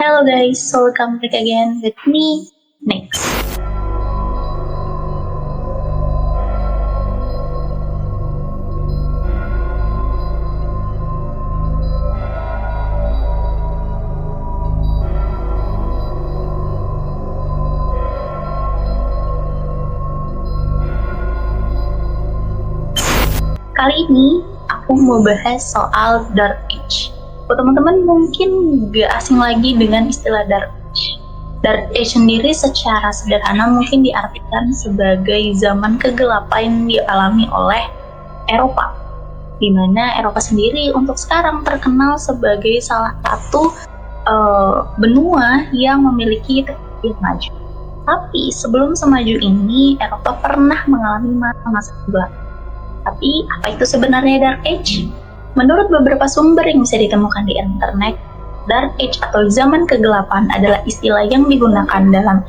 Hello guys, so welcome back again with me, Nix. Kali ini aku mau bahas soal Dark Age. Buat teman-teman mungkin gak asing lagi dengan istilah Dark Age. Dark Age sendiri secara sederhana mungkin diartikan sebagai zaman kegelapan yang dialami oleh Eropa. Di mana Eropa sendiri untuk sekarang terkenal sebagai salah satu benua yang memiliki teknologi yang maju. Tapi sebelum semaju ini, Eropa pernah mengalami masa gelap. Tapi apa itu sebenarnya Dark Age? Menurut beberapa sumber yang bisa ditemukan di internet, Dark Age atau zaman kegelapan adalah istilah yang digunakan dalam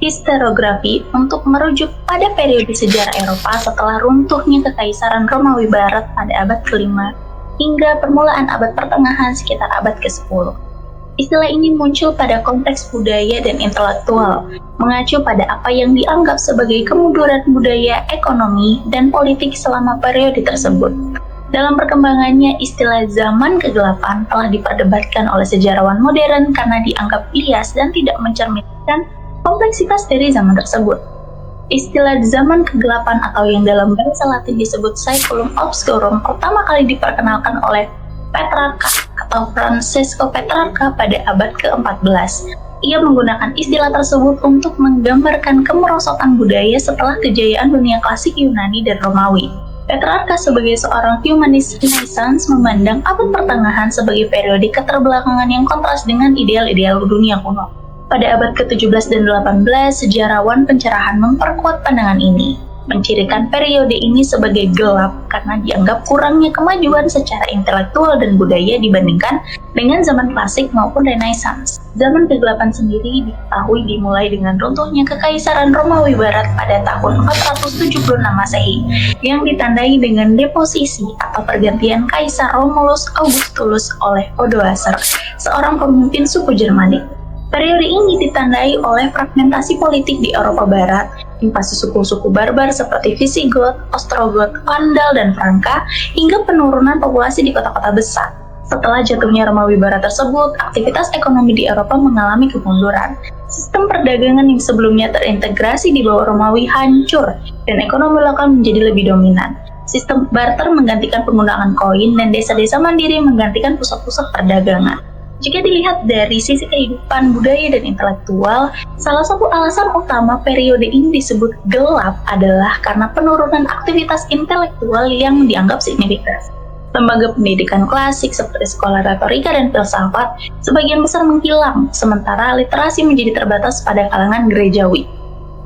historiografi untuk merujuk pada periode sejarah Eropa setelah runtuhnya Kekaisaran Romawi Barat pada abad ke-5 hingga permulaan abad pertengahan sekitar abad ke-10. Istilah ini muncul pada konteks budaya dan intelektual, mengacu pada apa yang dianggap sebagai kemunduran budaya, ekonomi, dan politik selama periode tersebut. Dalam perkembangannya, istilah zaman kegelapan telah diperdebatkan oleh sejarawan modern karena dianggap bias dan tidak mencerminkan kompleksitas dari zaman tersebut. Istilah zaman kegelapan atau yang dalam bahasa Latin disebut Saeculum Obscurum pertama kali diperkenalkan oleh Petrarca atau Francesco Petrarca pada abad ke-14. Ia menggunakan istilah tersebut untuk menggambarkan kemerosotan budaya setelah kejayaan dunia klasik Yunani dan Romawi. Petrarca sebagai seorang humanis Renaissance memandang abad pertengahan sebagai periode keterbelakangan yang kontras dengan ideal-ideal dunia kuno. Pada abad ke-17 dan 18, sejarawan pencerahan memperkuat pandangan ini, mencirikan periode ini sebagai gelap karena dianggap kurangnya kemajuan secara intelektual dan budaya dibandingkan dengan zaman klasik maupun Renaissance. Zaman kegelapan sendiri diketahui dimulai dengan runtuhnya Kekaisaran Romawi Barat pada tahun 476 Masehi yang ditandai dengan deposisi atau pergantian Kaisar Romulus Augustulus oleh Odoacer, seorang pemimpin suku Germanik. Periode ini ditandai oleh fragmentasi politik di Eropa Barat, invasi suku-suku barbar seperti Visigoth, Ostrogoth, Vandal, dan Franka, hingga penurunan populasi di kota-kota besar. Setelah jatuhnya Romawi Barat tersebut, aktivitas ekonomi di Eropa mengalami kemunduran. Sistem perdagangan yang sebelumnya terintegrasi di bawah Romawi hancur, dan ekonomi lokal menjadi lebih dominan. Sistem barter menggantikan penggunaan koin, dan desa-desa mandiri menggantikan pusat-pusat perdagangan. Jika dilihat dari sisi kehidupan budaya dan intelektual, salah satu alasan utama periode ini disebut gelap adalah karena penurunan aktivitas intelektual yang dianggap signifikan. Lembaga pendidikan klasik seperti sekolah retorika dan filsafat sebagian besar menghilang, sementara literasi menjadi terbatas pada kalangan gerejawi.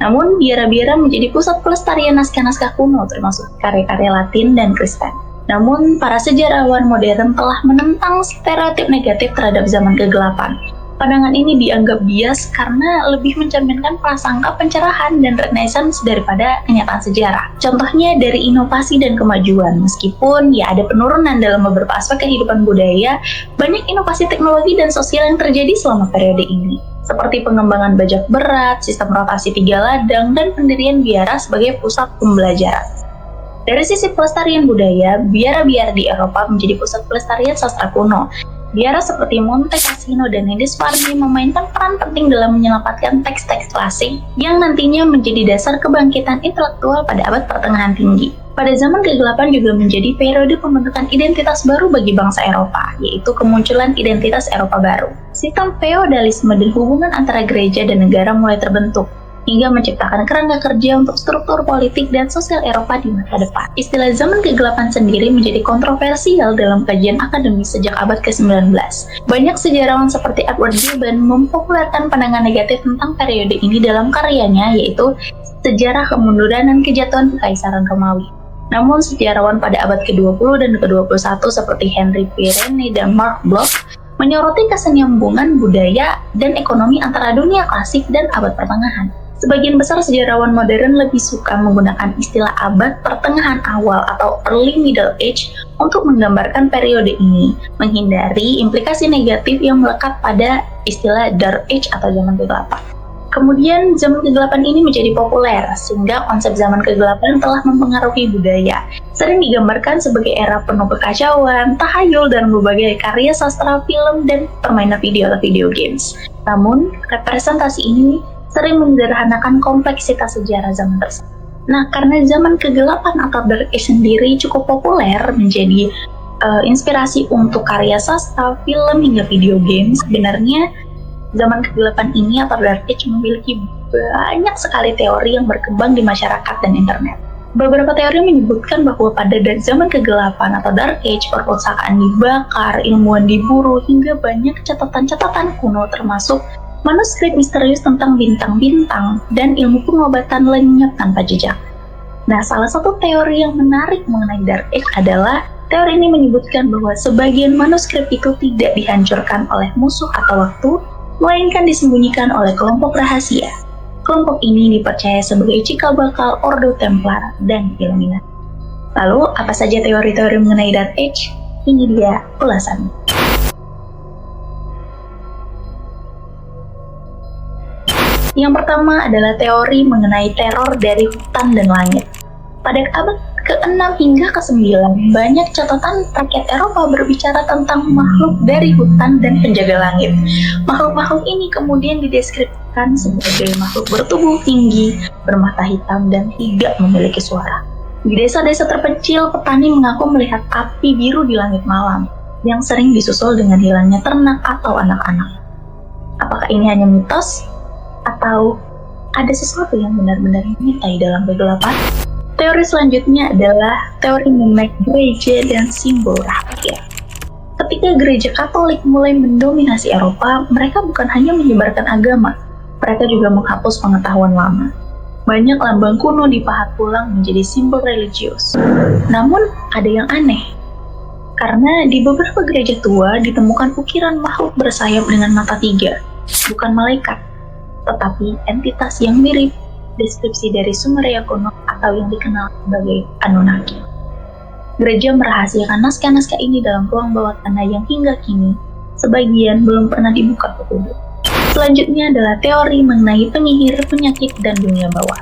Namun, biara-biara menjadi pusat pelestarian naskah-naskah kuno termasuk karya-karya Latin dan Kristen. Namun, para sejarawan modern telah menentang stereotip negatif terhadap zaman kegelapan. Pandangan ini dianggap bias karena lebih mencerminkan prasangka pencerahan dan Renaissance daripada kenyataan sejarah. Contohnya dari inovasi dan kemajuan. Meskipun ya ada penurunan dalam beberapa aspek kehidupan budaya, banyak inovasi teknologi dan sosial yang terjadi selama periode ini. Seperti pengembangan bajak berat, sistem rotasi 3 ladang, dan pendirian biara sebagai pusat pembelajaran. Dari sisi pelestarian budaya, biara-biara di Eropa menjadi pusat pelestarian sastra kuno. Biara seperti Monte Cassino dan Lindisfarne memainkan peran penting dalam menyelamatkan teks-teks klasik yang nantinya menjadi dasar kebangkitan intelektual pada abad pertengahan tinggi. Pada zaman kegelapan juga menjadi periode pembentukan identitas baru bagi bangsa Eropa, yaitu kemunculan identitas Eropa baru. Sistem feodalisme dan hubungan antara gereja dan negara mulai terbentuk, hingga menciptakan kerangka kerja untuk struktur politik dan sosial Eropa di masa depan. Istilah zaman kegelapan sendiri menjadi kontroversial dalam kajian akademis sejak abad ke-19. Banyak sejarawan seperti Edward Gibbon mempopulerkan pandangan negatif tentang periode ini dalam karyanya, yaitu Sejarah Kemunduran dan Kejatuhan Kekaisaran Romawi. Namun, sejarawan pada abad ke-20 dan ke-21 seperti Henry Pirenne dan Mark Bloch menyoroti kesenyambungan budaya dan ekonomi antara dunia klasik dan abad pertengahan. Sebagian besar sejarawan modern lebih suka menggunakan istilah abad pertengahan awal atau early middle age untuk menggambarkan periode ini, menghindari implikasi negatif yang melekat pada istilah dark age atau zaman kegelapan. Kemudian zaman kegelapan ini menjadi populer, sehingga konsep zaman kegelapan telah mempengaruhi budaya. Sering digambarkan sebagai era penuh kekacauan, tahayul, dan berbagai karya sastra, film, dan permainan video atau video games. Namun, representasi ini sering menyederhanakan kompleksitas sejarah zaman tersebut. Nah, karena zaman kegelapan atau dark age sendiri cukup populer menjadi inspirasi untuk karya sastra, film, hingga video game, sebenarnya zaman kegelapan ini atau dark age memiliki banyak sekali teori yang berkembang di masyarakat dan internet. Beberapa teori menyebutkan bahwa pada zaman kegelapan atau dark age, perpustakaan dibakar, ilmuwan diburu, hingga banyak catatan-catatan kuno termasuk manuskrip misterius tentang bintang-bintang dan ilmu pengobatan lenyap tanpa jejak. Nah, salah satu teori yang menarik mengenai dark age adalah teori ini menyebutkan bahwa sebagian manuskrip itu tidak dihancurkan oleh musuh atau waktu, melainkan disembunyikan oleh kelompok rahasia. Kelompok ini dipercaya sebagai cikal bakal Ordo Templar dan Illuminati. Lalu, apa saja teori-teori mengenai dark age? Ini dia ulasannya. Yang pertama adalah teori mengenai teror dari hutan dan langit. Pada abad ke-6 hingga ke-9, banyak catatan rakyat Eropa berbicara tentang makhluk dari hutan dan penjaga langit. Makhluk-makhluk ini kemudian dideskripsikan sebagai makhluk bertubuh tinggi, bermata hitam, dan tidak memiliki suara. Di desa-desa terpencil, petani mengaku melihat api biru di langit malam, yang sering disusul dengan hilangnya ternak atau anak-anak. Apakah ini hanya mitos? Atau ada sesuatu yang benar-benar menyertai dalam kegelapan? Teori selanjutnya adalah teori mengenai gereja dan simbol rahasia. Ketika gereja Katolik mulai mendominasi Eropa, mereka bukan hanya menyebarkan agama, mereka juga menghapus pengetahuan lama. Banyak lambang kuno dipahat ulang menjadi simbol religius. Namun, ada yang aneh. Karena di beberapa gereja tua ditemukan ukiran makhluk bersayap dengan mata 3, bukan malaikat, tetapi entitas yang mirip deskripsi dari Sumeria kuno atau yang dikenal sebagai Anunnaki. Gereja merahasiakan naskah-naskah ini dalam ruang bawah tanah yang hingga kini sebagian belum pernah dibuka ke publik. Selanjutnya adalah teori mengenai penyihir, penyakit, dan dunia bawah.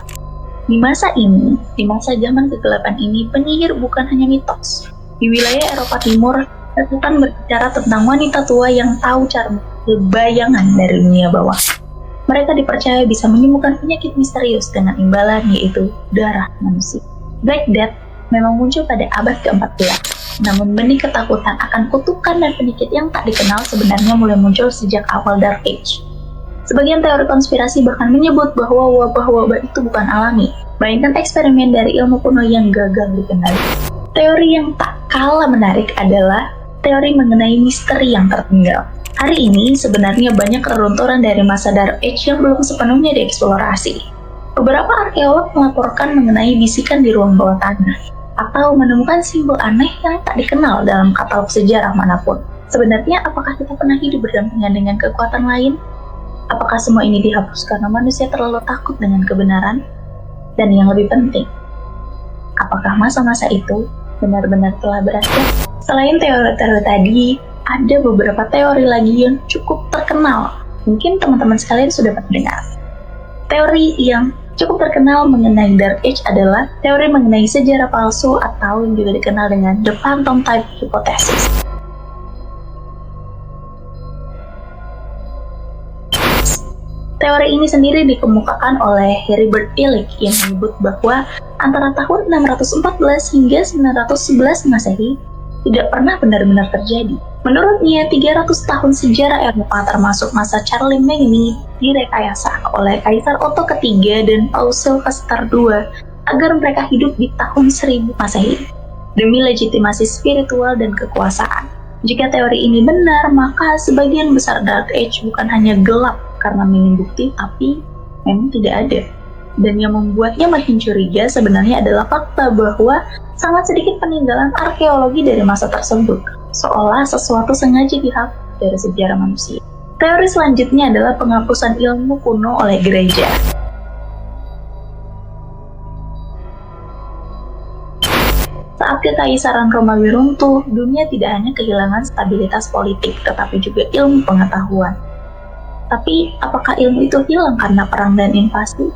Di masa ini, di masa zaman kegelapan ini, penyihir bukan hanya mitos. Di wilayah Eropa Timur, catatan berbicara tentang wanita tua yang tahu cara bayangan dari dunia bawah. Mereka dipercaya bisa menyembuhkan penyakit misterius dengan imbalan, yaitu darah manusia. Black Death memang muncul pada abad ke-14, namun benih ketakutan akan kutukan dan penyakit yang tak dikenal sebenarnya mulai muncul sejak awal Dark Age. Sebagian teori konspirasi bahkan menyebut bahwa wabah-wabah itu bukan alami, melainkan eksperimen dari ilmu kuno yang gagal dikenali. Teori yang tak kalah menarik adalah teori mengenai misteri yang tertinggal. Hari ini sebenarnya banyak reruntuhan dari masa Dark Age yang belum sepenuhnya dieksplorasi. Beberapa arkeolog melaporkan mengenai bisikan di ruang bawah tanah, atau menemukan simbol aneh yang tak dikenal dalam katalog sejarah manapun. Sebenarnya, apakah kita pernah hidup berdampingan dengan kekuatan lain? Apakah semua ini dihapus karena manusia terlalu takut dengan kebenaran? Dan yang lebih penting, apakah masa-masa itu benar-benar telah berakhir? Selain teori-teori tadi, ada beberapa teori lagi yang cukup terkenal. Mungkin teman-teman sekalian sudah pernah dengar. Teori yang cukup terkenal mengenai Dark Age adalah teori mengenai sejarah palsu atau yang juga dikenal dengan The Phantom Type Hypothesis. Teori ini sendiri dikemukakan oleh Heribert Illich yang menyebut bahwa antara tahun 614 hingga 911 Masehi tidak pernah benar-benar terjadi. Menurutnya, 300 tahun sejarah Eropa termasuk masa Charlemagne direkayasa oleh Kaisar Otto III dan Paus Sylvester II agar mereka hidup di tahun 1000 Masehi demi legitimasi spiritual dan kekuasaan. Jika teori ini benar, maka sebagian besar Dark Age bukan hanya gelap karena minim bukti, tapi memang tidak ada. Dan yang membuatnya makin curiga sebenarnya adalah fakta bahwa sangat sedikit peninggalan arkeologi dari masa tersebut, seolah sesuatu sengaja dihapus dari sejarah manusia. Teori selanjutnya adalah penghapusan ilmu kuno oleh gereja. Saat Kekaisaran Romawi runtuh, dunia tidak hanya kehilangan stabilitas politik, tetapi juga ilmu pengetahuan. Tapi, apakah ilmu itu hilang karena perang dan invasi?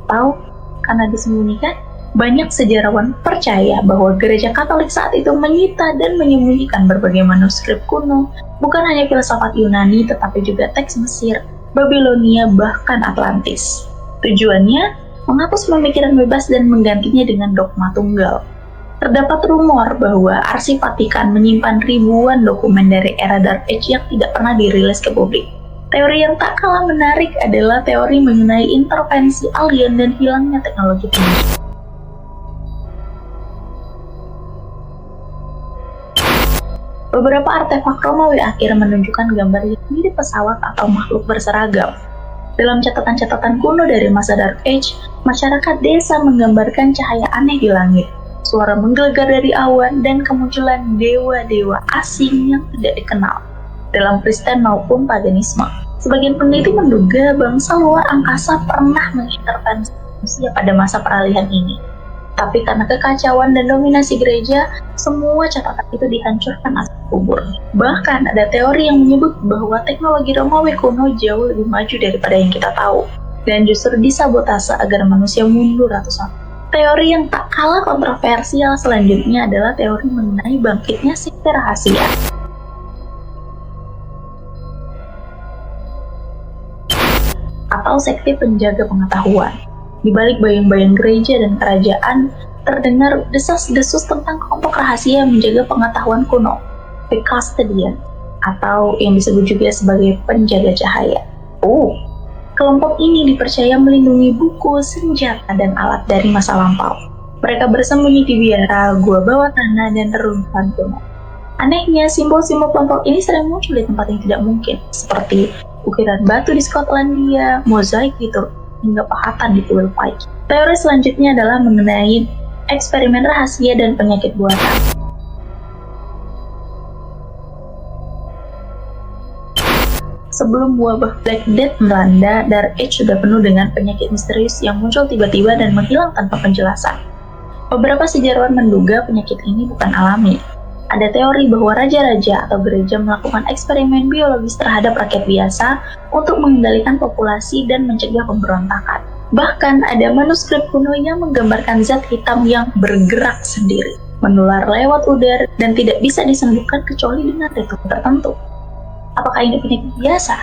Atau karena disembunyikan? Banyak sejarawan percaya bahwa gereja Katolik saat itu menyita dan menyembunyikan berbagai manuskrip kuno, bukan hanya filsafat Yunani tetapi juga teks Mesir, Babilonia, bahkan Atlantis. Tujuannya, menghapus pemikiran bebas dan menggantinya dengan dogma tunggal. Terdapat rumor bahwa Arsip Vatikan menyimpan ribuan dokumen dari era Dark Age yang tidak pernah dirilis ke publik. Teori yang tak kalah menarik adalah teori mengenai intervensi alien dan hilangnya teknologi tinggi. Beberapa artefak Romawi akhir menunjukkan gambar yang mirip pesawat atau makhluk berseragam. Dalam catatan-catatan kuno dari masa Dark Age, masyarakat desa menggambarkan cahaya aneh di langit, suara menggelegar dari awan, dan kemunculan dewa-dewa asing yang tidak dikenal, dalam Kristen maupun paganisme. Sebagian peneliti menduga bangsa luar angkasa pernah mengintervensi manusia pada masa peralihan ini. Tapi karena kekacauan dan dominasi gereja, semua catatan itu dihancurkan asal kubur. Bahkan ada teori yang menyebut bahwa teknologi Romawi kuno jauh lebih maju daripada yang kita tahu, dan justru disabotase agar manusia mundur ratusan. Teori yang tak kalah kontroversial selanjutnya adalah teori mengenai bangkitnya sekte rahasia. Atau sekte penjaga pengetahuan. Di balik bayang-bayang gereja dan kerajaan, terdengar desas-desus tentang kelompok rahasia yang menjaga pengetahuan kuno, The Custodian, atau yang disebut juga sebagai penjaga cahaya. Kelompok ini dipercaya melindungi buku, senjata, dan alat dari masa lampau. Mereka bersembunyi di biara, gua bawah tanah, dan reruntuhan kuno. Anehnya, simbol-simbol kelompok ini sering muncul di tempat yang tidak mungkin, seperti ukiran batu di Skotlandia, mozaik gitu, hingga pahatan di kuil Pike. Teori selanjutnya adalah mengenai eksperimen rahasia dan penyakit buatan. Sebelum wabah Black Death melanda, Dark Age sudah penuh dengan penyakit misterius yang muncul tiba-tiba dan menghilang tanpa penjelasan. Beberapa sejarawan menduga penyakit ini bukan alami. Ada teori bahwa raja-raja atau gereja melakukan eksperimen biologis terhadap rakyat biasa untuk mengendalikan populasi dan mencegah pemberontakan. Bahkan ada manuskrip kuno yang menggambarkan zat hitam yang bergerak sendiri, menular lewat udara, dan tidak bisa disembuhkan kecuali dengan ritual tertentu. Apakah ini penyakit biasa?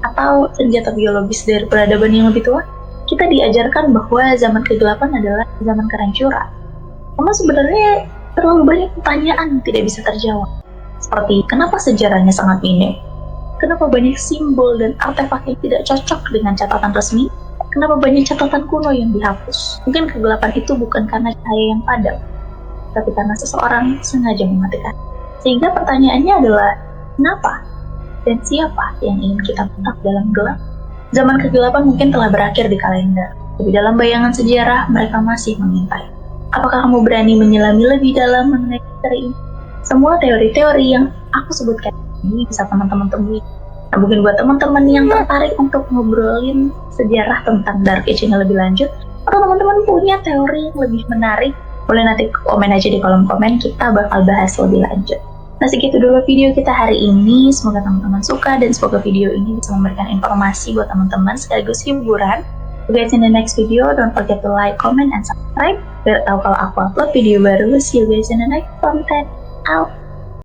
Atau senjata biologis dari peradaban yang lebih tua? Kita diajarkan bahwa zaman kegelapan adalah zaman kehancuran. Namun sebenarnya terlalu banyak pertanyaan yang tidak bisa terjawab. Seperti, kenapa sejarahnya sangat minim? Kenapa banyak simbol dan artefak yang tidak cocok dengan catatan resmi? Kenapa banyak catatan kuno yang dihapus? Mungkin kegelapan itu bukan karena cahaya yang padam, tapi karena seseorang sengaja mematikan. Sehingga pertanyaannya adalah, kenapa? Dan siapa yang ingin kita tangkap dalam gelap? Zaman kegelapan mungkin telah berakhir di kalender, tapi dalam bayangan sejarah mereka masih mengintai. Apakah kamu berani menyelami lebih dalam mengenai misteri ini? Semua teori-teori yang aku sebutkan ini bisa teman-teman temui. Nah, mungkin buat teman-teman yang tertarik untuk ngobrolin sejarah tentang Dark Age ini lebih lanjut, atau teman-teman punya teori yang lebih menarik, boleh nanti komen aja di kolom komen, kita bakal bahas lebih lanjut. Nah, segitu dulu video kita hari ini. Semoga teman-teman suka dan semoga video ini bisa memberikan informasi buat teman-teman sekaligus hiburan. See you guys in the next video. Don't forget to like, comment, and subscribe biar tahu kalau aku upload video baru. See you guys in the next content. Out.